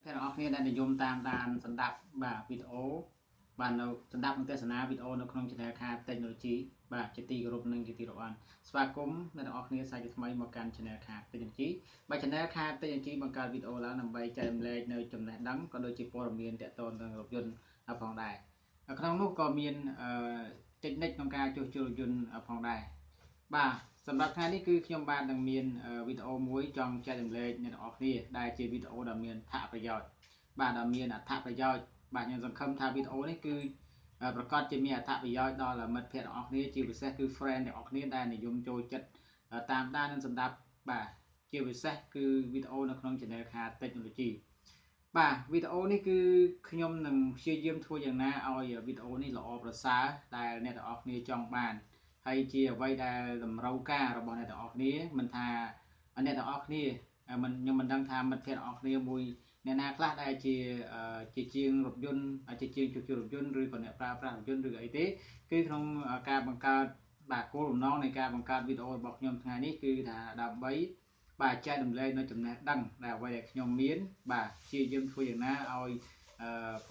Thế là khi đã dùng tam đàn sản đạp và video bàn đầu sản đạp một tesana video nó không chỉ là khai technology và chỉ tì group nâng chỉ tì độ an và cũng là ở khi sai cái máy một can channel khai technology và channel khai technology bằng cả video là nằm bay chạy lên nơi chấm này đắng có đôi chỉ phổ biến để tôn rằng rộng dân ở phòng đài ở trong lúc có miền technique trong ca cho chữ dân ở phòng đài vàสำหรับท่านนี้คือขยมบานดังเมียนวิดีโอมวยจองใจดำเลยในออกนี่ได้เจวิดีโอดำเมียนท่าประโยชน์บานดำเมียนท่าประโยชน์บานยังสังคมท่าวิดีโอนี่คือประกอบจะมีท่าประโยชน์ดอลลาร์มัดเพจออกนี่จีวิเศษคือเฟรนด์ออกนี่ได้ในยมโจจัดตามด้านนั้นสำหรับบาจีวิเศษคือวิดีโอในขนมจะในราคาเทคโนโลยีบาวิดีโอนี่คือขยมหนึ่งเชื่อเยี่ยมทั่วอย่างน่าเอาวิดีโอนี่เราออกภาษาได้ในออกนี่จองบานhay chia vay đa làm rau ca rồi bọn này đọc ní mình thà anh này đọc ní mình nhưng mình đang tham mình phải đọc ní mùi nên là class đây chỉ chiên rụp dun chỉ chiên chuột rụp dun rồi còn pra rụp dun rồi ấy thế cái trong ca bằng ca bà cô làm non này ca bằng ca video bọc nhom ngày ní cứ là đầm bấy bà trai đầm lên nó chừng này đăng là quay đẹp nhom miến bà chia dân phuอย่างน่าเอา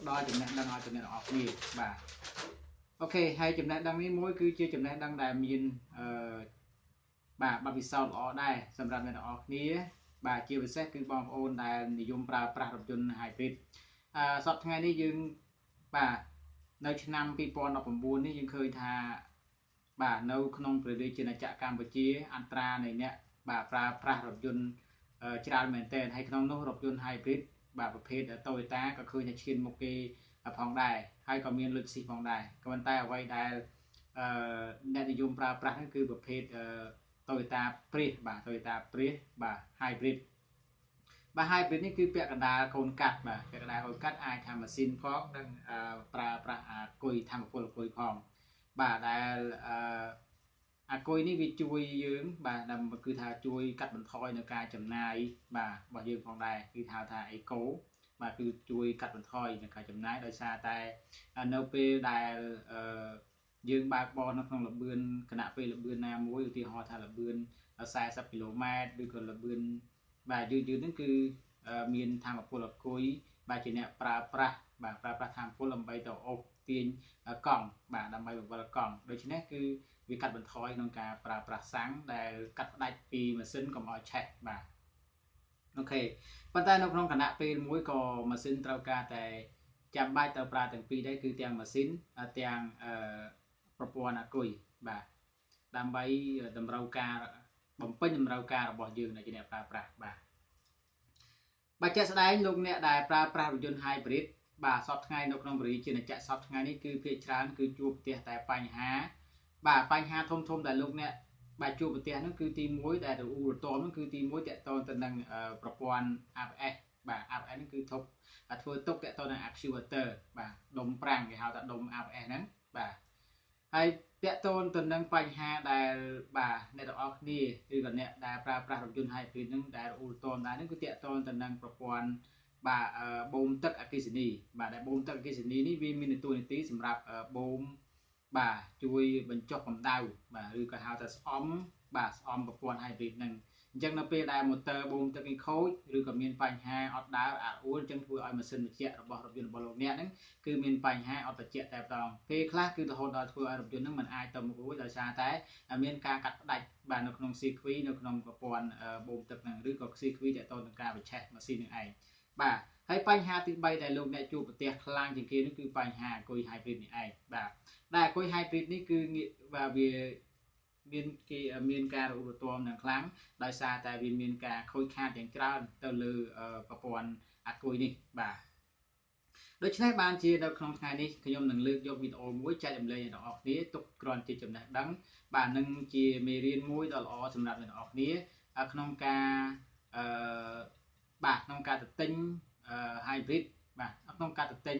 đo chừng này đăngเอาchừng này đọc ní bà ok hay chấm nét đăngนี้มวยคือชื่อchấm nét đăngได้มีนบ่าบาวิสาวล้อได้สำหรับในออกนี้บ่าเกี่ยวกับเซ็ตคือบอลโอนได้นิยมปราบรถยนต์ไฮบริดสอบทั้งไงนี่ยังบ่าในชั้นนำปีปอนออกผมบูนนี่ยังเคยทาบ่าในขนมประเดี๋ยวจีนจากกัมพูชีอัตราในเนี้ยบ่าปราบรถยนต์จราจรเหมือนเต้ให้ขนมนู้รถยนต์ไฮบริดบ่าประเภทโตโยต้าก็คือในชิ้นโมกีผ่องได้ให้ก็มีลึกสีผ่องได้ก็มันแต่ไว้ได้ในนิยมปราบนั่นคือประเภทโตโยต้าปรีบ่าโตโยต้าปรีบ่าไฮบริดบ่าไฮบริดนี่คือเปียกกระดาษโคนกัดบ่าเปียกกระดาษโคนกัดไอทำมาซินฟอกดังปรากุยทำกุลกุยพองบ่าได้กุยนี่วิจุยยืงบ่าดำคือทาจุยกัดบรรทอยในการจำนายบ่ายืงพองได้คือทาไอโก้mà cứ chui cắt một thôi là cả chấm nái đôi xa tay nấu pe đài dương ba bon nó không là bươn khả năng pe là bươn nam muối thì họ thà là bươn sai sắp km đưa còn là bươn và dư đến cứ miền tham một là cối bà chỉ nè pra tham phố làm bay tàu ốc tiền còng bà làm bay một là còng đôi chứ nè cứ vì cắt một thôi nông cả pra sáng để cắt đạch pi mà sinh còn mọi chạy bà ok ប៉ុន្តែនៅក្នុងគណៈពេលមួយក៏ម៉ាស៊ីនត្រូវការតែចាំបាច់ទៅប្រើទាំងពីរដែរគឺទាំងម៉ាស៊ីនទាំងប្រព័ន្ធអាគុយបាទដើម្បីតម្រូវការបំពេញតម្រូវការរបស់យើងដែលជាអ្នកប្រើប្រាស់បាទជាក់ស្ដែងលោកអ្នកដែលប្រើប្រាស់រថយន្ត hybrid បាទសពថ្ងៃនៅក្នុងបរិយាជាអ្នកសពថ្ងៃនេះគឺភាគច្រើនគឺជួបផ្ទះតែបញ្ហាបាទបញ្ហាធំដែលលោកអ្នកបាទជួបប្រទេសនោះគឺទី1ដែលឧរតមនោះគឺទី1តកតទៅនឹងប្រព័ន្ធ ABS បាទ ABS នេះគឺធប់ធ្វើទុកតកតទៅនឹង actuator បាទដុំប្រាំងគេហៅថាដុំ ABS ហ្នឹងបាទហើយតកតទៅនឹងបញ្ហាដែលបាទអ្នកទាំងអស់គ្នាគឺក៏អ្នកដែលប្រើប្រាស់រថយន្ត hybrid ហ្នឹងដែលឧរតមដែរហ្នឹងគឺតកតទៅនឹងប្រព័ន្ធបាទបូមទឹកអគ្គិសនីបាទដែលបូមទឹកអគ្គិសនីនេះវាមានតួនាទីសម្រាប់បូមបាទជួយបញ្ចុះកម្ដៅបាទឬក៏ហៅថាស្អំបាទស្អំប្រព័ន្ធ hybrid ហ្នឹងអញ្ចឹងនៅពេលដែល motor បូមទឹកនេះខូចឬក៏មានបញ្ហាអត់ដើរអាអួលអញ្ចឹងធ្វើឲ្យម៉ាស៊ីនត្រជាក់របស់រថយន្តរបស់លោកអ្នកហ្នឹងគឺមានបញ្ហាអត់ត្រជាក់តែម្ដងពេលខ្លះគឺរហូតដល់ធ្វើឲ្យរថយន្តហ្នឹងមិនអាចទៅមុខរួចដោយសារតែមានការកាត់ផ្ដាច់បាទនៅក្នុង circuit នៅក្នុងប្រព័ន្ធបូមទឹកហ្នឹងឬក៏ circuit ដែលតទៅនឹងការបញ្ឆេះម៉ាស៊ីននឹងឯងបាទហើយបញ្ហាទី3ដែលលោកអ្នកជួបប្រទះខ្លាំងជាងគេនោះគឺបញ្ហាគុយ hybrid នេះឯងបាទដែលគុយ hybrid នេះគឺបាទវាមានការឧបត្ថម្ភយ៉ាងខ្លាំងដោយសារតែវាមានការខូចខាតយ៉ាងច្រើនទៅលើប្រព័ន្ធអាគុយនេះបាទដូច្នេះបានជានៅក្នុងថ្ងៃនេះខ្ញុំនឹងលើកយកវីដេអូមួយចែករំលែកដល់អ្នកនរគ្នាទុកគ្រាន់ជាចំណេះដឹងបាទនឹងជាមេរៀនមួយដ៏ល្អសម្រាប់អ្នកនរគ្នាក្នុងការបាទក្នុងការទៅទិញhybrid បាទក្នុងការទៅទិញ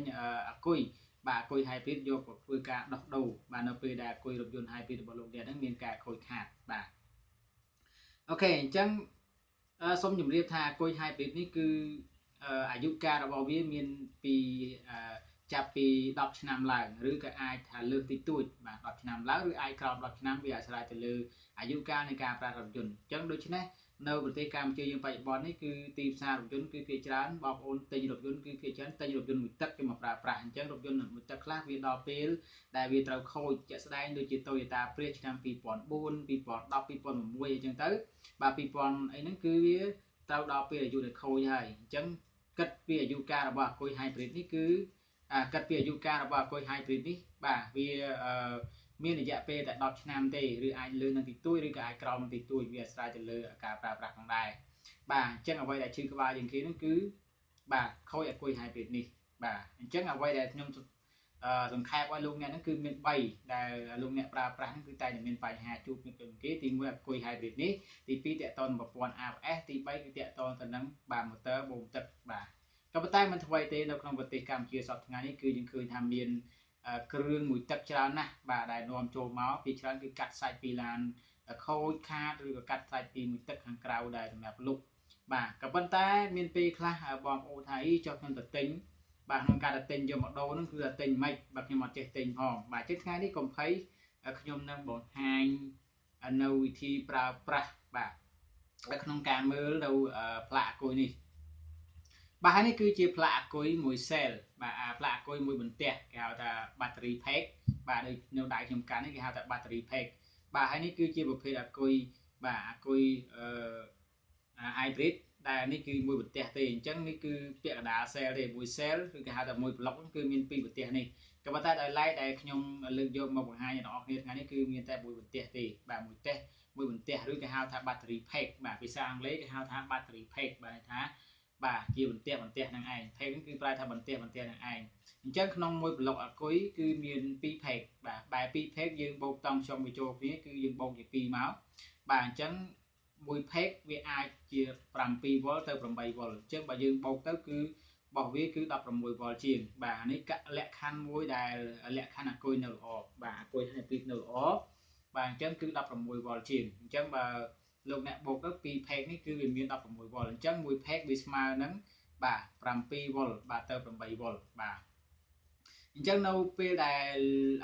អាគុយបាទអាគុយ hybrid យកមកធ្វើការដោះដូរបាទនៅពេលដែលអាគុយរថយន្ត hybrid របស់លោកអ្នកហ្នឹងមានការខូចខាតបាទអូខេអញ្ចឹងសូមជម្រាបថាអាគុយ hybrid នេះគឺអាយុកាលរបស់វាមានពីចាប់ពី10ឆ្នាំឡើងឬក៏អាចថាលើសតិចតួចបាទ10ឆ្នាំឡើងឬអាចក្រោម10ឆ្នាំវាអាស្រ័យទៅលើអាយុកាលនៃការប្រើរថយន្តអញ្ចឹងដូច្នេះ នៅប្រទេសកម្ពុជាយើងបច្ចុប្បន្ននេះគឺទីផ្សាររថយន្តគឺភាគច្រើនបងប្អូនទិញរថយន្តគឺភាគច្រើនទិញរថយន្តមួយទឹកគេមកប្រើប្រាស់អញ្ចឹងរថយន្តមួយទឹកខ្លះវាដល់ពេលដែលវាត្រូវខូចជាក់ស្ដែងដូចជា Toyota Prius ឆ្នាំ2004 2010 2006អញ្ចឹងទៅបាទ2000អីហ្នឹងគឺវាត្រូវដល់ពេលអាយុដែលខូចហើយអញ្ចឹងគិតពីអាយុកាលរបស់អាគុយ Hybrid នេះគឺគិតពីអាយុកាលរបស់អាគុយ Hybrid នេះបាទវាមានរយៈពេលតែ10ឆ្នាំទេឬអាចលើនឹងទីទួយឬក៏អាចក្រោមនឹងទីទួយវាអាស្រ័យទៅលើការប្រើប្រាស់ផងដែរបាទអញ្ចឹងអ្វីដែលឈឺក្បាលជាងគេនោះគឺបាទខូចអាគុយ Hybrid នេះបាទអញ្ចឹងអ្វីដែលខ្ញុំសង្ខេបឲ្យលោកអ្នកហ្នឹងគឺមាន3ដែលលោកអ្នកប្រើប្រាស់ហ្នឹងគឺតែមានបញ្ហាជួបមុខទៅគេទី1អាគុយ Hybrid នេះទី2តកតនប្រព័ន្ធ ABS ទី3គឺតកតនទៅនឹងបាទ motor បូមទឹកបាទក៏ប៉ុន្តែមិនថ្មីទេនៅក្នុងប្រទេសកម្ពុជាសប្តាហ៍ថ្ងៃនេះគឺយើងឃើញថាមានគ្រឿងមួយទឹកច្រើនណាស់បាទដែលនាំចូលមកពីច្រើនគឺកាត់សាច់ពីឡានខូចខាតឬក៏កាត់សាច់ពីមួយទឹកខាងក្រៅដែលសម្រាប់លុបបាទក៏ប៉ុន្តែមានពេលខ្លះបងប្អូនថាអីចុះខ្ញុំទៅទិញបាទក្នុងការទៅទិញយកមកដូរហ្នឹងគឺទៅទិញមិនបាទខ្ញុំអត់ចេះទិញផងបាទចឹងថ្ងៃនេះកុំភ័យខ្ញុំនឹងបង្ហាញនៅវិធីប្រើប្រាស់បាទនៅក្នុងការមើលនៅផ្លាកអាគុយនេះបាទហើយនេះគឺជាផ្លាកអាគុយមួយ cell បាទផ្លាកអាគុយមួយបន្ទះគេហៅថា battery pack បាទដូចនៅដៃខ្ញុំកាន់នេះគេហៅថា battery pack បាទហើយនេះគឺជាប្រភេទអាគុយបាទអាគុយhybrid ដែលនេះគឺមួយបន្ទះទេអញ្ចឹងនេះគឺពាក់កណ្ដាល cell ទេមួយ cell គឺគេហៅថាមួយ block គឺមាន2បន្ទះនេះក៏ប៉ុន្តែដោយឡែកដែលខ្ញុំលើកយកមកបង្ហាញដល់អ្នកគ្នាថ្ងៃនេះគឺមានតែមួយបន្ទះទេបាទមួយបន្ទះឬគេហៅថា battery pack បាទភាសាអង់គ្លេសគេហៅថា battery pack បាទថាបាទជាបន្ទះនឹងឯង pack ហ្នឹងគឺប្រែថាបន្ទះនឹងឯងអញ្ចឹងក្នុងមួយប្លុកអាគុយគឺមាន2 pack បាទបែប2 pack យើងបូកតំចុងវាចូលគ្នាគឺយើងបូកជា2មកបាទអញ្ចឹងមួយ pack វាអាចជា7 V ទៅ8 V អញ្ចឹងបើយើងបូកទៅគឺរបស់វាគឺ16 V ជាងបាទនេះលក្ខខណ្ឌមួយដែលលក្ខខណ្ឌអាគុយនៅល្អបាទអាគុយ hybrid នៅល្អបាទអញ្ចឹងគឺ16 V ជាងអញ្ចឹងបើលោកអ្នកបូកទៅ2 pack នេះគឺវាមាន16 Vអញ្ចឹងមួយ pack វាស្មើនឹងបាទ7 V បាទទៅ8 Vបាទអញ្ចឹងនៅពេលដែល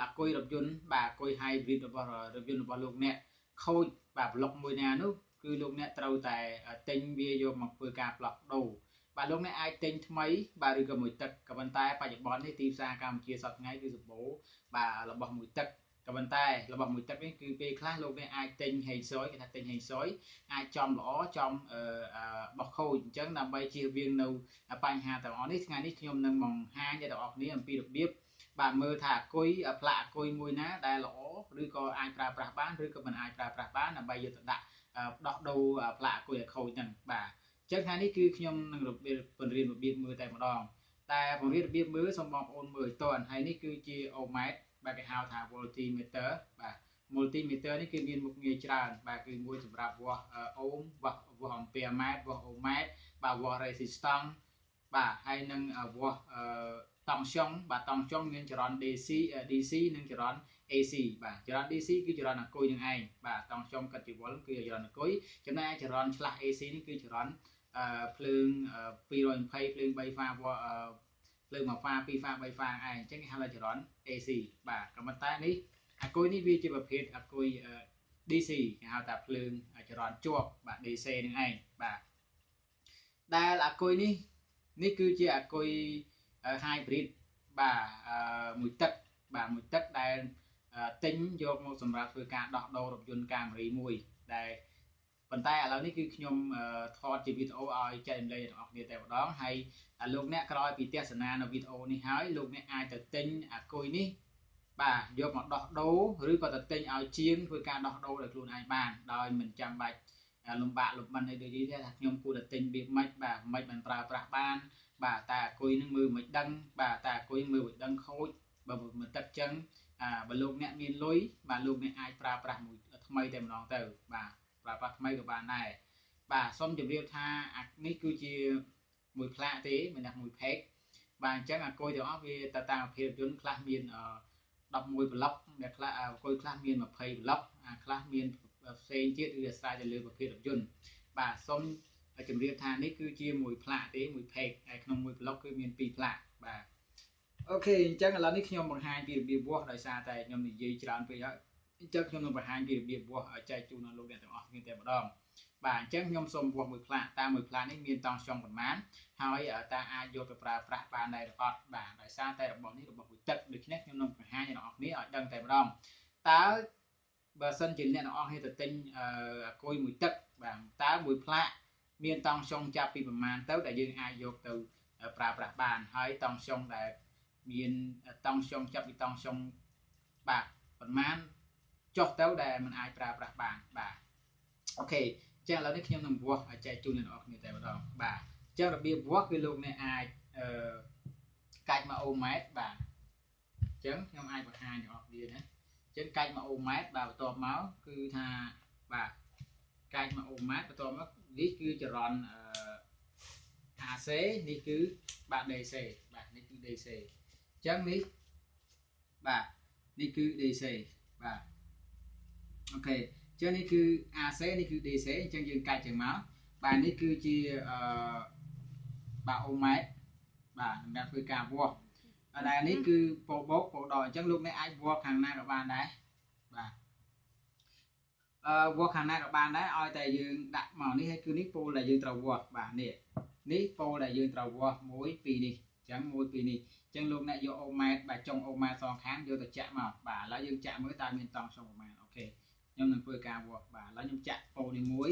អាគុយរថយន្តបាទអាគុយ hybrid របស់រថយន្តរបស់លោកអ្នកខូចបាទប្លុកមួយណានោះគឺលោកអ្នកត្រូវតែទិញវាយកមកធ្វើការផ្លាស់ប្ដូរបាទលោកអ្នកអាចទិញថ្មីបាទឬក៏មួយទឹកក៏ប៉ុន្តែបច្ចុប្បន្ននេះទីផ្សារកម្ពុជាសប្តាហ៍ថ្ងៃគឺសម្បូរបាទរបស់មួយទឹកក៏ប៉ុន្តែរបស់មួយទឹកនេះគឺពេលខ្លះលោកអ្នកអាចទិញហេងសុយគេថាទិញហេងសុយអាចចំល្អចំបោះខូចអញ្ចឹងដើម្បីជៀសវាងនៅបញ្ហាទាំងអស់នេះថ្ងៃនេះខ្ញុំនឹងបង្ហាញដល់អ្នកនរគ្នាអំពីរបៀបបាទមើលថាអាគុយផ្លាកអាគុយមួយណាដែលល្អឬក៏អាចប្រើប្រាស់បានឬក៏មិនអាចប្រើប្រាស់បានដើម្បីយកទៅដាក់ដោះដូរផ្លាកអាគុយឲ្យខូចហ្នឹងបាទអញ្ចឹងថ្ងៃនេះគឺខ្ញុំនឹងបង្រៀនរបៀបមើលតែម្ដងតែបង្រៀនរបៀបមើលសូមបងប្អូនមើលឲ្យតន់ហើយនេះគឺជាអូម៉ែត្របាទគេហៅថា voltimeter បាទ multimeter នេះគឺមានមុខងារច្រើនបាទគឺមួយសម្រាប់វាស់អូមវាស់អំពែម៉ែត្រវាស់អូម៉ែត្របាទវាស់ resistance បាទហើយនឹងវាស់តង់ស្យុងបាទតង់ស្យុងមានចរន្ត DC និងចរន្ត AC បាទចរន្ត DC គឺចរន្តអាគុយនឹងឯងបាទតង់ស្យុងកាត់ជីវលគឺចរន្តអាគុយចំណែកចរន្តឆ្លាស់ AC នេះគឺចរន្តភ្លើង220ភ្លើង3ហ្វាវ៉ភ្លើង1ហ្វា2ហ្វា3ហ្វាឯងអញ្ចឹងគេហៅថាចរន្ត AC បាទក៏ប៉ុន្តែនេះអាគុយនេះវាជាប្រភេទអាគុយ DC គេហៅថាភ្លើងចរន្តជាប់បាទ DC នឹងឯងបាទដែលអាគុយនេះគឺជាអាគុយ hybrid បាទមួយទឹកបាទមួយទឹកដែលទិញយកមកសម្រាប់ធ្វើការដោះដូររថយន្ត Camry មួយដែលប៉ុន្តែឥឡូវនេះគឺខ្ញុំថតជាវីដេអូឲ្យចែករំលែកដល់អ្នកគ្នាតែម្ដងហើយលោកអ្នកក្រោយពីទស្សនានៅវីដេអូនេះហើយលោកអ្នកអាចទៅទិញអាគុយនេះបាទយកមកដោះដូរឬក៏ទៅទិញឲ្យជាងធ្វើការដោះដូរដោយខ្លួនឯងបានដោយមិនចាំបាច់លំបាកលំបិនអីដូចនេះទេថាខ្ញុំគួរតែទិញវាមិនបាទមិនបានប្រើប្រាស់បានបាទតែអាគុយនឹងមើលមិនដឹងបាទតែអាគុយមើលមិនដឹងខូចបើមិនទឹកចឹងបើលោកអ្នកមានលុយបាទលោកអ្នកអាចប្រើប្រាស់មួយថ្មីតែម្ដងទៅបាទប្រើប្រាស់ថ្មីក៏បានដែរបាទសូមជម្រាបថានេះគឺជាមួយផ្លាកទេមិនថាមួយ pack បាទអញ្ចឹងអាគុយទាំងអស់វាទៅតាមប្រភេទយន្តខ្លះមាន11ប្លុកដែលខ្លះអាគុយខ្លះមាន20ប្លុកខ្លះមានផ្សេងទៀតគឺអាស្រ័យទៅលើប្រភេទរថយន្តបាទសូមជម្រាបថានេះគឺជាមួយផ្លាកទេមួយ pack ហើយក្នុងមួយប្លុកគឺមាន2ផ្លាកបាទអូខេអញ្ចឹងឥឡូវនេះខ្ញុំបង្ហាញពីរបៀបវាស់ដោយសារតែខ្ញុំនិយាយច្រើនពេកហើយអញ្ចឹងខ្ញុំនឹងបង្ហាញពីរបៀបវាស់ចែកជូនដល់លោកអ្នកទាំងអស់គ្នាតែម្ដង បាទអញ្ចឹងខ្ញុំសូមវាស់មួយផ្លាកតាមមួយផ្លាកនេះមានតង់ខ្ញុំប្រមាណហើយតើអាចយកទៅប្រើប្រាស់បានដែរឬអត់បាទដោយសារតែរបស់នេះរបស់មួយទឹកដូច្នេះខ្ញុំនឹងបង្ហាញអ្នកនរគ្នាឲ្យដឹងតែម្ដងតើបើសិនជាអ្នកនរគ្នាទៅទិញអាគុយមួយទឹកបាទតើមួយផ្លាកមានតង់ខ្ញុំចាប់ពីប្រមាណទៅដែលយើងអាចយកទៅប្រើប្រាស់បានហើយតង់ខ្ញុំដែលមានតង់ខ្ញុំចាប់ពីតង់ខ្ញុំបាទប្រមាណចុះទៅដែលมันអាចប្រើប្រាស់បានបាទអូខេចឹងឥឡូវនេះខ្ញុំនឹងវាស់ចែកជូនអ្នកនរគ្នាតែម្ដងបាទចឹងរបៀបវាស់គឺលោកអ្នកអាចកាច់មកអូម៉ែត្របាទចឹងខ្ញុំអាចបង្ហាញអ្នកនរគ្នាណាចឹងកាច់មកអូម៉ែត្របាទបន្ទាប់មកគឺថាបាទកាច់មកអូម៉ែត្របន្ទាប់មកនេះគឺចរន្តAC នេះគឺបាទ DC បាទនេះគឺ DC ចឹងនេះបាទនេះគឺ DC បាទអូខេចឹងនេះគឺ AC នេះគឺ DC អញ្ចឹងយើងកាច់ចឹងមកបាទនេះគឺជាបាទអូម៉ែត្របាទសម្រាប់ធ្វើការវាស់ដែលនេះគឺពោបោកពោដកអញ្ចឹងលោកអ្នកអាចវាស់ខាងណាក៏បានដែរបាទវាស់ខាងណាក៏បានដែរឲ្យតែយើងដាក់មកនេះហើយគឺនេះពោលដែលយើងត្រូវវាស់បាទនេះពោលដែលយើងត្រូវវាស់1 2នេះអញ្ចឹង1 2នេះអញ្ចឹងលោកអ្នកយកអូម៉ែត្របាទចុងអូម៉ែត្រសងខាងយកទៅចាក់មកបាទឥឡូវយើងចាក់មើលតើមានតង់ខ្ញុំប្រមាណអូខេខ្ញុំនឹងធ្វើការវាស់បាទឥឡូវខ្ញុំចាក់ពោនេះមួយ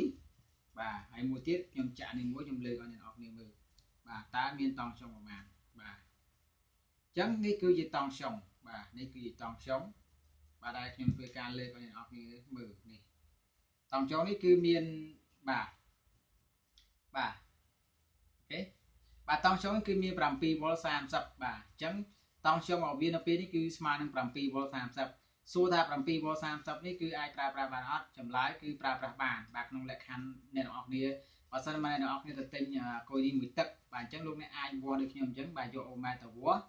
បាទហើយមួយទៀតខ្ញុំចាក់នេះមួយខ្ញុំលើកឲ្យអ្នកនរគ្នាមើលបាទតើមានតង់ខ្ញុំប្រមាណបាទអញ្ចឹងនេះគឺជាតង់ខ្ញុំបាទនេះគឺជាតង់ខ្ញុំបាទដែលខ្ញុំធ្វើការលើកឲ្យអ្នកនរគ្នាមើលនេះតង់ខ្ញុំនេះគឺមានបាទអូខេបាទតង់ខ្ញុំគឺមាន7វ៉ុល30បាទអញ្ចឹងតង់ខ្ញុំរបស់វានៅពេលនេះគឺស្មើនឹង7វ៉ុល30សួរថា7វ៉ុល30នេះគឺអាចប្រើប្រាស់បានអត់ចម្លើយគឺប្រើប្រាស់បានបាទក្នុងលក្ខខណ្ឌអ្នកនរគ្នាបើសិនមកអ្នកនរគ្នាទៅទិញគុយនេះមួយទឹកបាទអញ្ចឹងលោកអ្នកអាចវាស់ដូចខ្ញុំអញ្ចឹងបាទយកអូម៉ែត្រទៅវាស់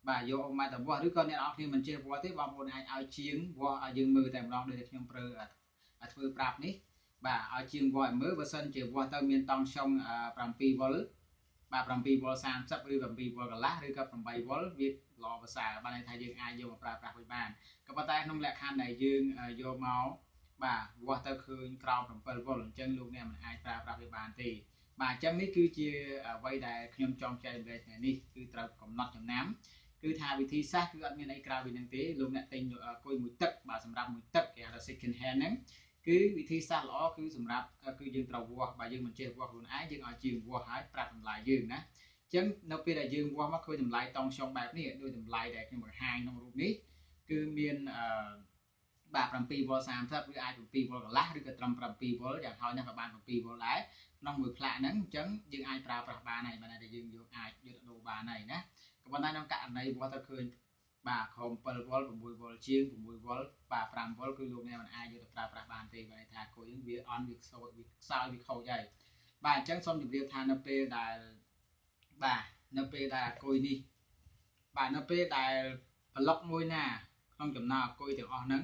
បាទយកអូម៉ែត្រទៅវាស់ឬក៏អ្នកនរគ្នាមិនចេះវាស់ទេបងប្អូនអាចឲ្យជាងវាស់ឲ្យយើងមើលតែម្ដងដូចខ្ញុំធ្វើប្រាប់នេះបាទឲ្យជាងវាស់ឲ្យមើលបើសិនជាវាស់ទៅមានតង់ខ្ញុំ7វ៉ុលបាទ7វ៉ុល30ឬ7វ៉ុលកន្លះឬក៏8វ៉ុលវាល្អប្រសើរបានន័យថាយើងអាចយកមកប្រើប្រាស់វិញបានក៏ប៉ុន្តែក្នុងលក្ខខណ្ឌដែលយើងយកមកបាទវាស់ទៅឃើញក្រោម7វ៉ុលអញ្ចឹងលោកអ្នកមិនអាចប្រើប្រាស់វាបានទេបាទអញ្ចឹងនេះគឺជាអ្វីដែលខ្ញុំចង់ចែករំលែកថ្ងៃនេះគឺត្រូវកំណត់ចំណាំគឺថាវិធីសាស្ត្រគឺអត់មានអីក្រៅពីនឹងទេលោកអ្នកទិញគុយមួយទឹកបាទសម្រាប់មួយទឹកគេហៅថា second hand ហ្នឹងគឺវិធីសាស្ត្រល្អគឺសម្រាប់គឺយើងត្រូវវាស់បើយើងមិនចេះវាស់ខ្លួនឯងយើងឲ្យជាងវាស់ឲ្យប្រាប់តម្លៃយើងណាអញ្ចឹងនៅពេលដែលយើងវាស់មកឃើញតម្លៃតង់ខ្ញុំបែបនេះដោយតម្លៃដែលខ្ញុំបង្ហាញក្នុងរូបនេះគឺមានបាទ7វ៉ុល30ឬអាច7វ៉ុលកន្លះឬក៏ត្រឹម7វ៉ុលយ៉ាងហោចណាស់ក៏បាន7វ៉ុលដែរក្នុងមួយផ្លាកហ្នឹងអញ្ចឹងយើងអាចប្រើប្រាស់បានហើយបើតែយើងយកអាចយកទៅដូរបានហើយណាក៏ប៉ុន្តែក្នុងករណីវាស់ទៅឃើញបាទក្រោម7វ៉ុល6វ៉ុលជាង6វ៉ុលបាទ5វ៉ុលគឺលោកអ្នកមិនអាចយកទៅប្រើប្រាស់បានទេបើថាគួយវាអន់វាខ្សោយវាខ្សោយវាខូចហើយបាទអញ្ចឹងសូមជម្រាបថានៅពេលដែលបាទនៅពេលដែលអាគុយនេះបាទនៅពេលដែលប្លុកមួយណាក្នុងចំណោមអាគុយទាំងអស់ហ្នឹង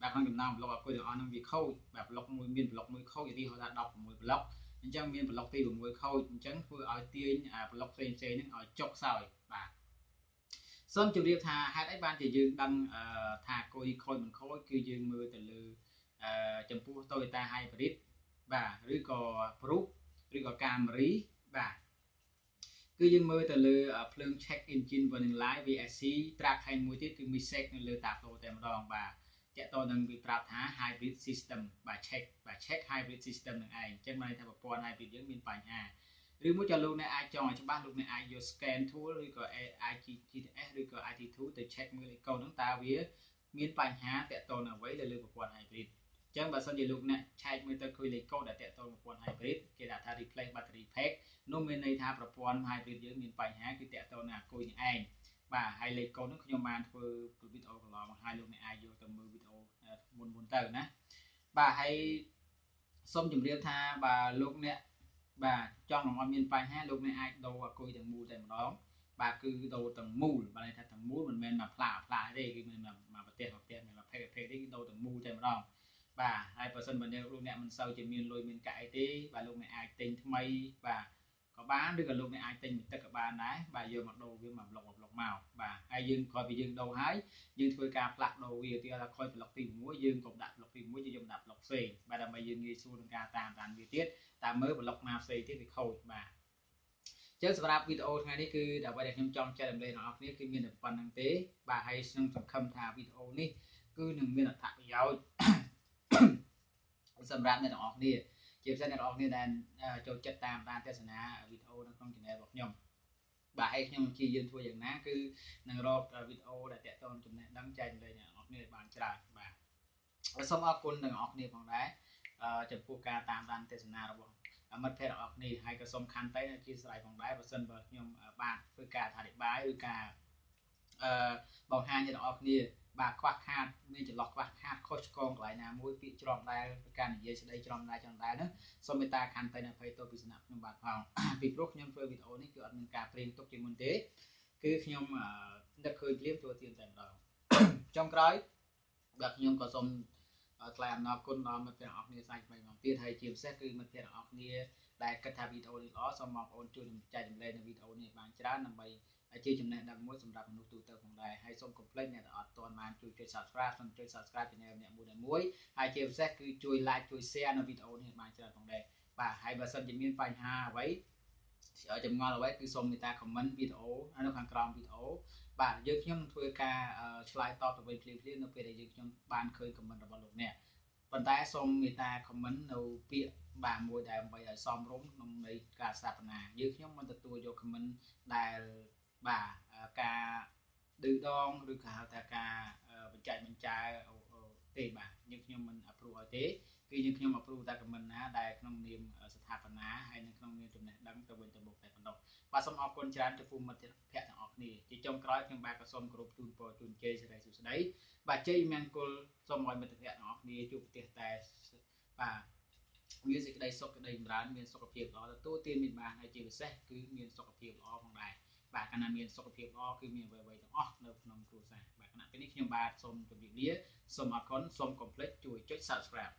បាទក្នុងចំណោមប្លុកអាគុយទាំងអស់ហ្នឹងវាខូចបាទប្លុកមួយមានប្លុកមួយខូចឧទាហរណ៍ថា16ប្លុកអញ្ចឹងមានប្លុកទី6ខូចអញ្ចឹងធ្វើឲ្យទាញប្លុកផ្សេងៗហ្នឹងឲ្យចុកខ្សោយបាទសូមជម្រាបថាហេតុអីបានជាយើងដឹងថាគុយខូចមិនខូចគឺយើងមើលទៅលើចំពោះ Toyota Hybrid បាទឬក៏ Proof ឬក៏ Camry បាទគឺយើងមើលទៅលើភ្លើង check engine warning light VSC track ហើយមួយទៀតគឺ message នៅលើតាប្លូតែម្ដងបាទតើតើនឹងវាប្រាប់ថា hybrid system បាទ check hybrid system នឹងឯងអញ្ចឹងមានន័យថាប្រព័ន្ធ hybrid យើងមានបញ្ហាឬមួយក៏លោកអ្នកអាចចង់ឲ្យច្បាស់លោកអ្នកអាចយក scan tool ឬក៏ GTS ឬក៏ IT2 ទៅ check មើលអេកូហ្នឹងតើវាមានបញ្ហាតើតើនៅអ្វីលើប្រព័ន្ធ hybrid អញ្ចឹងបើសិនជាលោកអ្នកឆែកមើលទៅឃើញលេខកូដដែលតេតងប្រព័ន្ធ hybrid គេដាក់ថា replace battery pack នោះមានន័យថាប្រព័ន្ធ hybrid យើងមានបញ្ហាគឺតេតងនឹងអាគុយនេះឯងបាទហើយលេខកូដនោះខ្ញុំបានធ្វើវីដេអូកន្លងមកហើយលោកអ្នកអាចយកទៅមើលវីដេអូមុនទៅណាបាទហើយសូមជម្រាបថាបើលោកអ្នកបាទចង់ឲ្យមានបញ្ហាលោកអ្នកអាចដូរអាគុយទាំងមូលតែម្ដងបាទគឺដូរទាំងមូលបាទន័យថាទាំងមូលមិនមែនមកផ្លាកទេគឺមិនមែនមកប្រទេសមិនមកភេទទេគឺដូរទាំងមូលតែម្ដងបាទហើយបើសិនបើលោកអ្នកមិនសូវជាមានលុយមានកាក់អីទេបាទលោកអ្នកអាចទិញថ្មីបាទ ក៏បានឬក៏លោកអ្នកអាចទិញមួយទឹកក៏បានដែរបាទយកមកដូរវាមកប្លុកមកបាទហើយយើងក្រោយពីយើងដូរហើយយើងធ្វើការផ្លាស់ដូរវាទីថាខូចប្លុកទី6យើងក៏ដាក់ប្លុកទី1យើងដាក់ប្លុកផ្សេងបាទដើម្បីយើងងាយស្រួលក្នុងការតាមដានវាទៀតតាមមើលប្លុកណាផ្សេងទៀតវាខូចបាទចឹងសម្រាប់វីដេអូថ្ងៃនេះគឺដើម្បីដែលខ្ញុំចង់ចែករំលែកដល់អ្នកគ្នាគឺមានតែប៉ុណ្្នឹងទេបាទហើយខ្ញុំសង្ឃឹមថាវីដេអូនេះគឺនឹងមានអត្ថប្រយោជន៍សម្រាប់អ្នកទាំងអស់គ្នាជាពិសេសអ្នកទាំងអស់គ្នាដែលចូលចិត្តតាមដានទស្សនាវីដេអូនៅក្នុង channel របស់ខ្ញុំបាទហើយខ្ញុំជាយើងធ្វើយ៉ាងណាគឺនឹងរកវីដេអូដែលតាក់ទងចំណេះដឹងចែករំលែកអ្នកទាំងអស់គ្នាបានច្រើនបាទសូមអរគុណទាំងអស់គ្នាផងដែរចំពោះការតាមដានទស្សនារបស់មិត្តភ័ក្តិរបស់គ្នាហើយក៏សូមខន្តីអធិស្ឋានផងដែរបើសិនបើខ្ញុំបានធ្វើការអធិប្បាយឬការបង្ហាញដល់អ្នកគ្នាបាទខ្វះខាតមានចន្លោះខ្វះខាតខុសឆ្គងកន្លែងណាមួយពាក្យច្រំដែលការនិយាយស្ដីច្រំដែលហ្នឹងសូមមេត្តាខន្តីអភ័យទោសពីសំណាក់ខ្ញុំបាទផងពីព្រោះខ្ញុំធ្វើវីដេអូនេះគឺអត់មានការព្រៀងទុកជាមុនទេគឺខ្ញុំនឹកឃើញភ្លាមចូលទៀនតែម្ដងចុងក្រោយបាទខ្ញុំក៏សូមថ្លែងអំណរគុណដល់មិត្តភ័ក្តិទាំងអស់គ្នាសាច់ថ្មីមកទៀតហើយជាពិសេសគឺមិត្តភ័ក្តិទាំងអស់គ្នាដែលគិតថាវីដេអូនេះល្អសូមបងប្អូនជួយចែករំលែកនៅវីដេអូនេះបានច្រើនដើម្បីជាចំណេះដឹងមួយសម្រាប់មនុស្សទូទៅផងដែរហើយសូមកុំភ្លេចអ្នកដែលអត់ទាន់បានជួយចុច Subscribe សូមចុច Subscribe Channel អ្នកមួយហើយជាពិសេសគឺជួយ Like ជួយ Share នៅវីដេអូនេះបានច្រើនផងដែរបាទហើយបើសិនជាមានបញ្ហាអ្វីចម្ងល់អ្វីគឺសូមមេត្តា comment វីដេអូនៅខាងក្រោមវីដេអូបាទយើងខ្ញុំនឹងធ្វើការឆ្លើយតបទៅវិញភ្លាមៗនៅពេលដែលយើងខ្ញុំបានឃើញ comment របស់លោកអ្នកប៉ុន្តែសូមមេត្តា comment នៅពាក្យបាទមួយដែលដើម្បីឲ្យសមរម្យក្នុងនៃការស្ដាប់បណ្ណាយើងខ្ញុំមិនទទួលយក comment ដែលបាទការឌឺដងឬក៏ហៅថាការបញ្ចែកបញ្ចើទេបាទយើងខ្ញុំមិន approve ឲ្យទេគឺយើងខ្ញុំ approve តែ comment ណាដែលក្នុងនាមស្ថាបនាហើយនៅក្នុងនាមចំណេះដឹងទៅវិញទៅមកតែប៉ុណ្ណោះបាទសូមអរគុណច្រើនចំពោះមិត្តភ័ក្តិទាំងអស់គ្នាជាចុងក្រោយខ្ញុំបាទក៏សូមគោរពជូនពរជូនជ័យសិរីសួស្តីបាទជ័យមង្គលសូមឲ្យមិត្តភ័ក្តិទាំងអស់គ្នាជួបប្រទះតែបាទមានសេចក្តីសុខក្តីចម្រើនមានសុខភាពល្អទទួលទានមានបានហើយជាពិសេសគឺមានសុខភាពល្អផងដែរបាទកាលណាមានសុខភាពល្អគឺមានអ្វីៗទាំងអស់នៅក្នុងគ្រួសារបាទគណៈពេលនេះខ្ញុំបាទសូមជម្រាបលាសូមអរគុណសូមកុំភ្លេចជួយចុច Subscribe